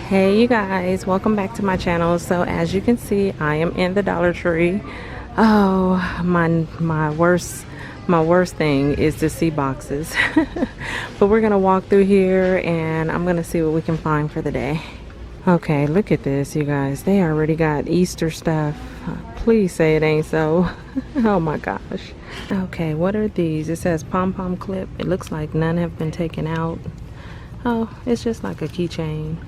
Hey you guys, welcome back to my channel. So as you can see, I am in the Dollar Tree. Oh, my worst thing is to see boxes. But we're gonna walk through here and I'm gonna see what we can find for the day. Okay, look at this, you guys. They already got Easter stuff. Please say it ain't so. Oh my gosh. Okay, what are these? It says pom-pom clip. It looks like none have been taken out. Oh, it's just like a keychain.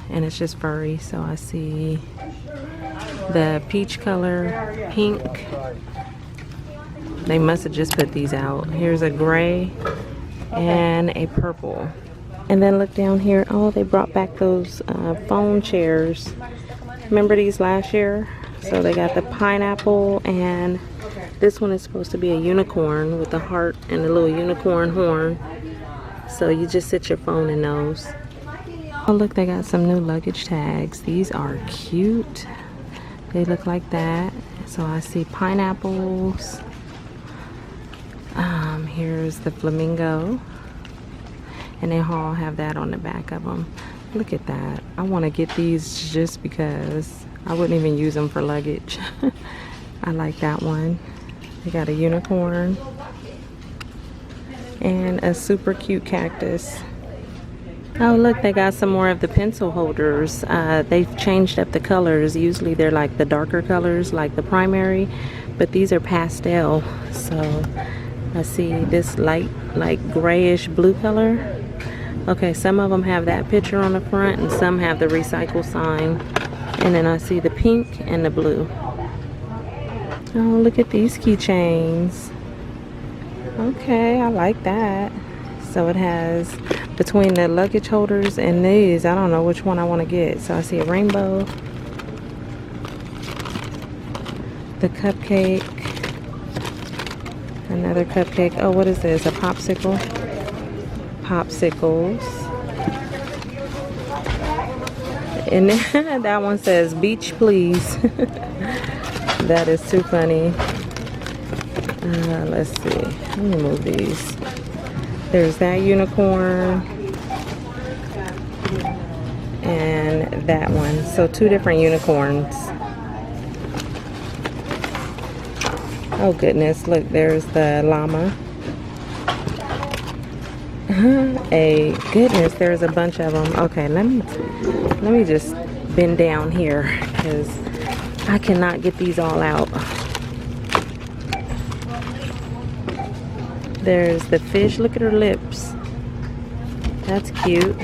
And it's just furry. So I see the peach color, pink. They must have just put these out. Here's a gray and a purple. And then look down here. Oh, they brought back those phone chairs. Remember these last year? So they got the pineapple, and this one is supposed to be a unicorn with a heart and a little unicorn horn. So you just sit your phone in those. Oh look, they got some new luggage tags. These are cute. They look like that. So I see pineapples. Here's the flamingo. And they all have that on the back of them. Look at that. I want to get these just because I wouldn't even use them for luggage. I like that one. They got a unicorn. And a super cute cactus. Oh look, they got some more of the pencil holders. They've changed up the colors. Usually they're like the darker colors, like the primary, but these are pastel. So I see this light, like grayish blue color. Okay, some of them have that picture on the front and some have the recycle sign. And then I see the pink and the blue. Oh, look at these keychains. Okay, I like that. So it has between the luggage holders and these, I don't know which one I want to get. So I see a rainbow, the cupcake, another cupcake. Oh, what is this? A popsicle? Popsicles. And then that one says beach please. That is too funny. Let's see. Let me move these. There's that unicorn and that one. So two different unicorns. Oh goodness, look, there's the llama. Hey, goodness, there's a bunch of them. Okay, let me just bend down here because I cannot get these all out. There's the fish. Look at her lips. That's cute.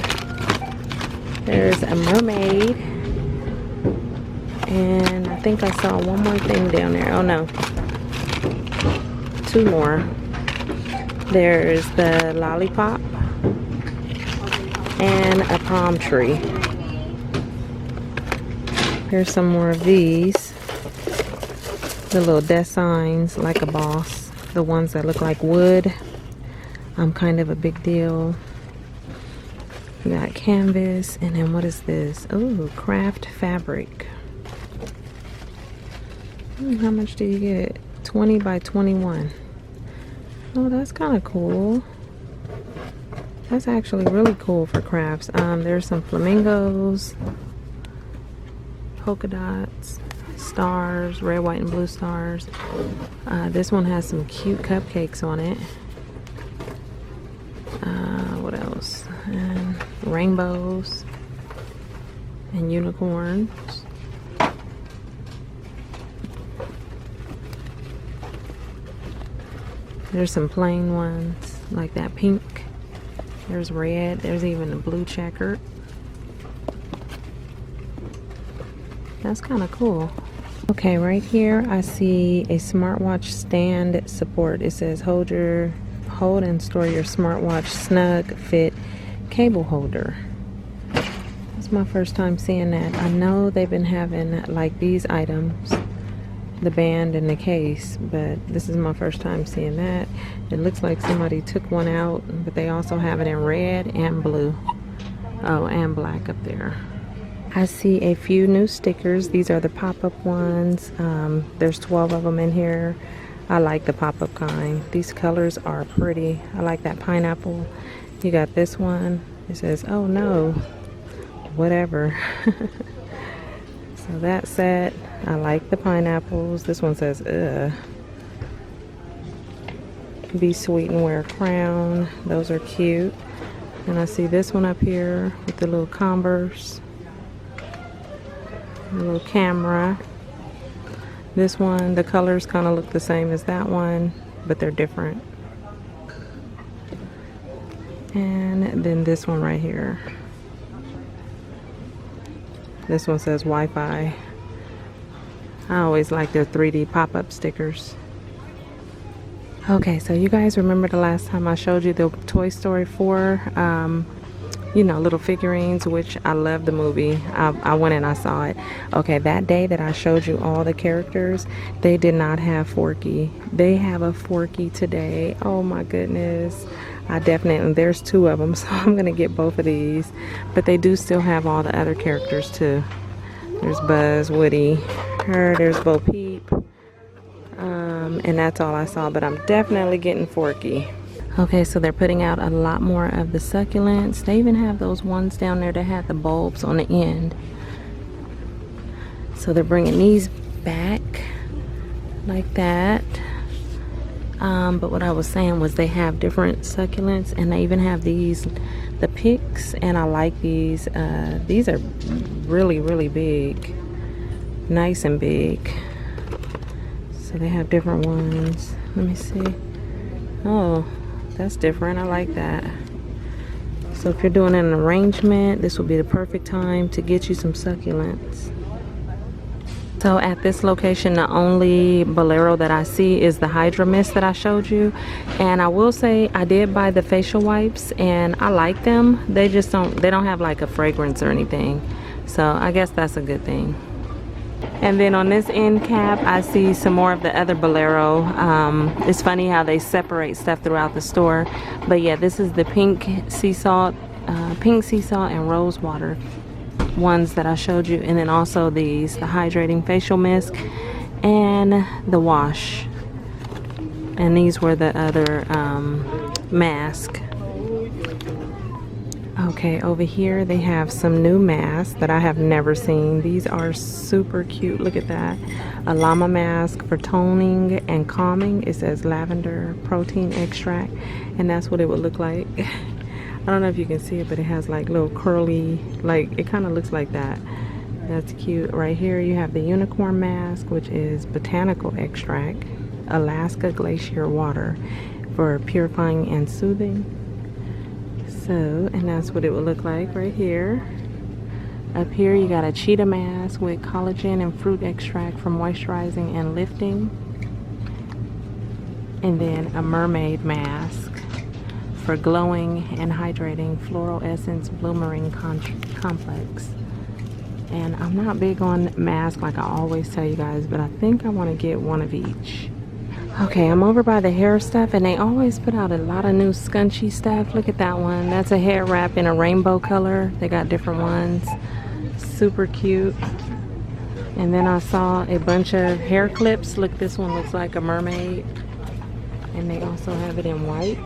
There's a mermaid. And I think I saw one more thing down there. Oh no. Two more. There's the lollipop. And a palm tree. Here's some more of these. The little desk signs like a boss. The ones that look like wood. I'm kind of a big deal. We got canvas, and then what is this? Oh, craft fabric. How much do you get? 20 by 21. Oh, that's kind of cool. That's actually really cool for crafts. There's some flamingos, polka dots, stars, red, white, and blue stars. This one has some cute cupcakes on it. What else? And rainbows and unicorns. There's some plain ones like that pink. There's red. There's even a blue checker. That's kind of cool. Okay, right here I see a smartwatch stand support. It says hold and store your smartwatch snug fit cable holder. It's my first time seeing that. I know they've been having like these items, the band and the case, but this is my first time seeing that. It looks like somebody took one out, but they also have it in red and blue. Oh, and black up there. I see a few new stickers. These are the pop-up ones. There's 12 of them in here. I like the pop-up kind. These colors are pretty. I like that pineapple. You got this one. It says, oh no, whatever. So that set, I like the pineapples. This one says, be sweet and wear a crown. Those are cute. And I see this one up here with the little Converse. A little camera. This one, the colors kind of look the same as that one, but they're different. And then this one right here. This one says Wi-Fi. I always like their 3D pop-up stickers. Okay, so you guys remember the last time I showed you the Toy Story 4, you know, little figurines, which I love the movie. I went and I saw it. Okay, that day that I showed you all the characters, they did not have Forky. They have a Forky today. Oh my goodness. I definitely, there's 2 of them, so I'm gonna get both of these. But they do still have all the other characters too. There's Buzz, Woody, there's Bo Peep. And that's all I saw, but I'm definitely getting Forky. Okay, so they're putting out a lot more of the succulents. They even have those ones down there that had the bulbs on the end. So they're bringing these back like that. But what I was saying was they have different succulents, and they even have these, the picks, and I like these. These are really, really big, nice and big. So they have different ones. Let me see. Oh, that's different. I like that. So if you're doing an arrangement, this will be the perfect time to get you some succulents. So at this location, the only bolero that I see is the Hydra Mist that I showed you. And I will say I did buy the facial wipes and I like them. They just don't have like a fragrance or anything. So I guess that's a good thing. And then on this end cap, I see some more of the other bolero. It's funny how they separate stuff throughout the store. But yeah, this is the pink sea salt and rose water ones that I showed you. And then also these, the hydrating facial mist and the wash. And these were the other mask. Okay, over here they have some new masks that I have never seen. These are super cute. Look at that. A llama mask for toning and calming. It says lavender protein extract, and that's what it would look like. I don't know if you can see it, but it has like little curly, like it kind of looks like that. That's cute. Right here you have the unicorn mask, which is botanical extract, Alaska glacier water for purifying and soothing. So, and that's what it would look like right here. Up here you got a cheetah mask with collagen and fruit extract for moisturizing and lifting. And then a mermaid mask for glowing and hydrating floral essence bloomering complex. And I'm not big on masks like I always tell you guys, but I think I want to get one of each. Okay, I'm over by the hair stuff, and they always put out a lot of new scunchie stuff. Look at that one. That's a hair wrap in a rainbow color. They got different ones. Super cute. And then I saw a bunch of hair clips. Look, this one looks like a mermaid. And they also have it in white.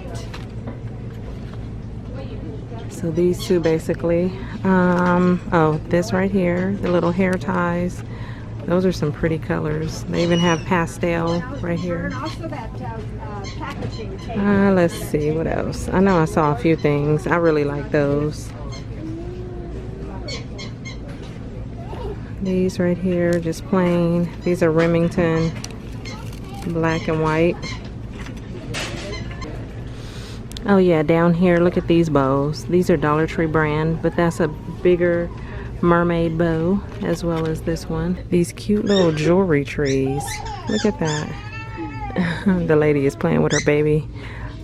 So these two basically. Oh, this right here, the little hair ties. Those are some pretty colors. They even have pastel right here. Let's see what else. I know I saw a few things. I really like those. These right here, just plain. These are Remington, black and white. Oh yeah, down here, look at these bows. These are Dollar Tree brand, but that's a bigger mermaid bow, as well as this one. These cute little jewelry trees. Look at that. The lady is playing with her baby.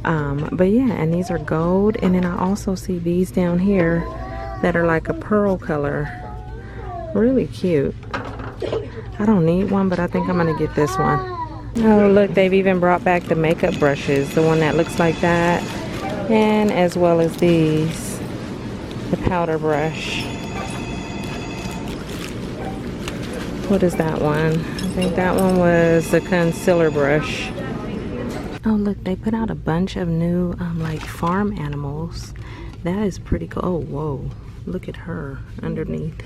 But yeah, and these are gold. And then I also see these down here that are like a pearl color. Really cute. I don't need one, but I think I'm gonna get this one. Oh look, they've even brought back the makeup brushes, the one that looks like that, and as well as these, the powder brush. What is that one? I think that one was the concealer brush. Oh look, they put out a bunch of new like farm animals. That is pretty cool. Oh whoa, Look at her underneath.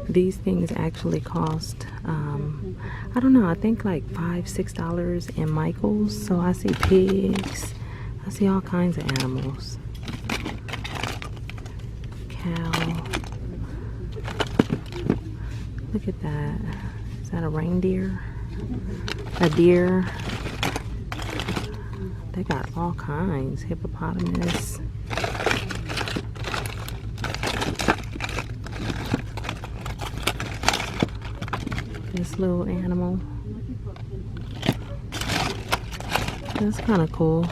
These things actually cost, I don't know, I think like $5-6 in Michael's. So I see pigs. I see all kinds of animals. Cow. Look at that. Is that a reindeer? A deer? They got all kinds. Hippopotamus. This little animal. That's kind of cool.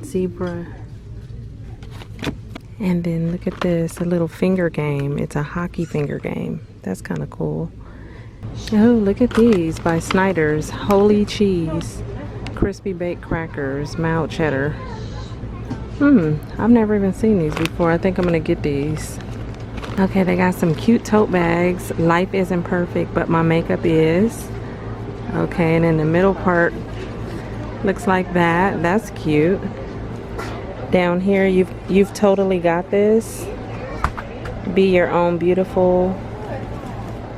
Zebra. And then look at this, a little finger game. It's a hockey finger game. That's kind of cool. Oh, look at these by Snyder's. Holy cheese. Crispy baked crackers, mild cheddar. I've never even seen these before. I think I'm gonna get these. Okay, they got some cute tote bags. Life isn't perfect, but my makeup is. Okay, and in the middle part looks like that. That's cute. Down here, you've totally got this. Be your own beautiful,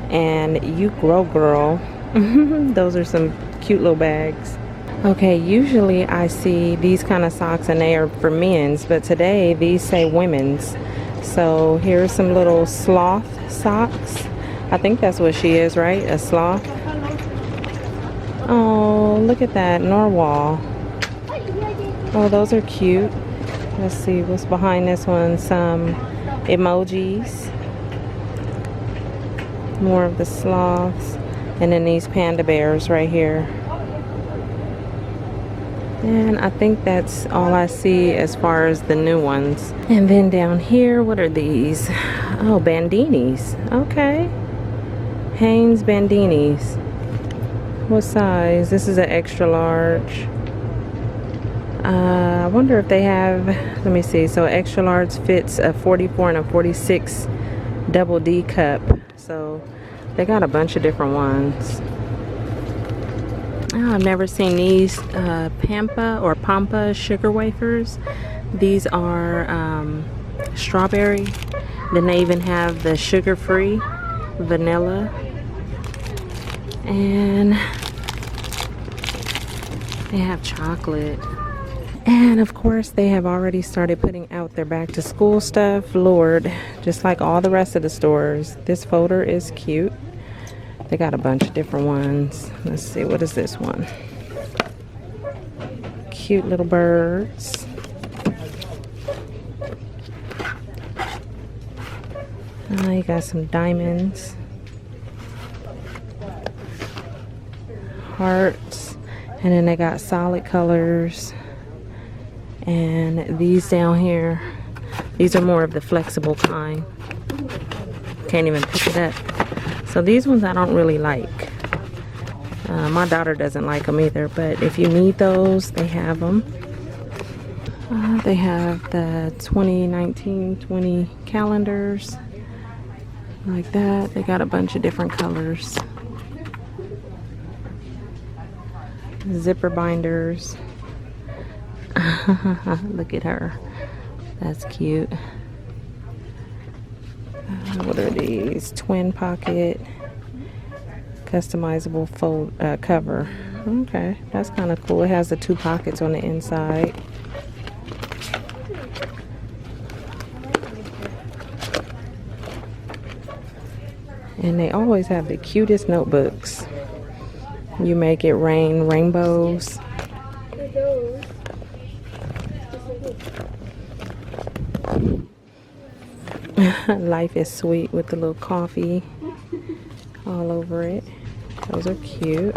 and you grow, girl. Those are some cute little bags. Okay, usually I see these kind of socks and they are for men's, but today these say women's. So here's some little sloth socks. I think that's what she is, right? A sloth. Oh, look at that, narwhal. Oh, those are cute. Let's see what's behind this one. Some emojis. More of the sloths. And then these panda bears right here. And I think that's all I see as far as the new ones. And then down here, what are these? Oh, bandinis. Okay. Hanes bandinis. What size? This is an extra large. I wonder if they have, let me see. So extra large fits a 44 and a 46 double D cup. So they got a bunch of different ones. Oh, I've never seen these Pampa sugar wafers. These are strawberry. Then they even have the sugar-free vanilla. And they have chocolate. And of course, they have already started putting out their back to school stuff. Lord, just like all the rest of the stores. This folder is cute. They got a bunch of different ones. Let's see, what is this one? Cute little birds. You got some diamonds. Hearts. And then they got solid colors. And these down here, these are more of the flexible kind. Can't even pick it up. So these ones I don't really like. My daughter doesn't like them either, but if you need those, they have them. They have the 2019-20 calendars, like that. They got a bunch of different colors. Zipper binders. Look at her. That's cute. What are these? Twin pocket, customizable fold cover. Okay, that's kind of cool. It has the 2 pockets on the inside. And they always have the cutest notebooks. You make it rain rainbows. Life is sweet with the little coffee all over it. Those are cute.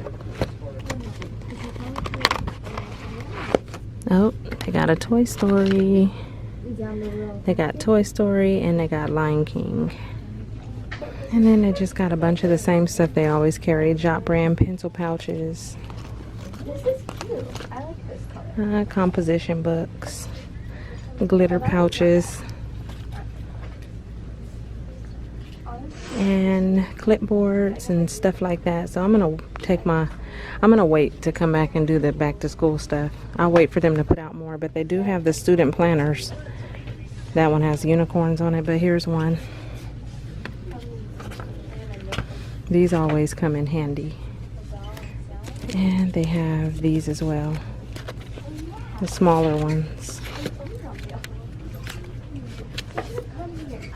Oh, they got a Toy Story. They got Toy Story and they got Lion King. And then they just got a bunch of the same stuff they always carry. Jot brand pencil pouches. This is cute. I like this color. Composition books. Glitter pouches. And clipboards and stuff like that. So I'm gonna take my I'm gonna wait to come back and do the back to school stuff. I'll wait for them to put out more, but they do have the student planners. That one has unicorns on it, but here's one. These always come in handy. And they have these as well, the smaller ones.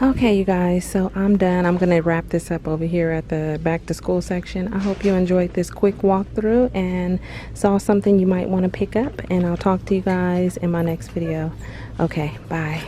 Okay, you guys, so I'm done. I'm gonna wrap this up over here at the back to school section. I hope you enjoyed this quick walkthrough and saw something you might want to pick up, and I'll talk to you guys in my next video. Okay, bye.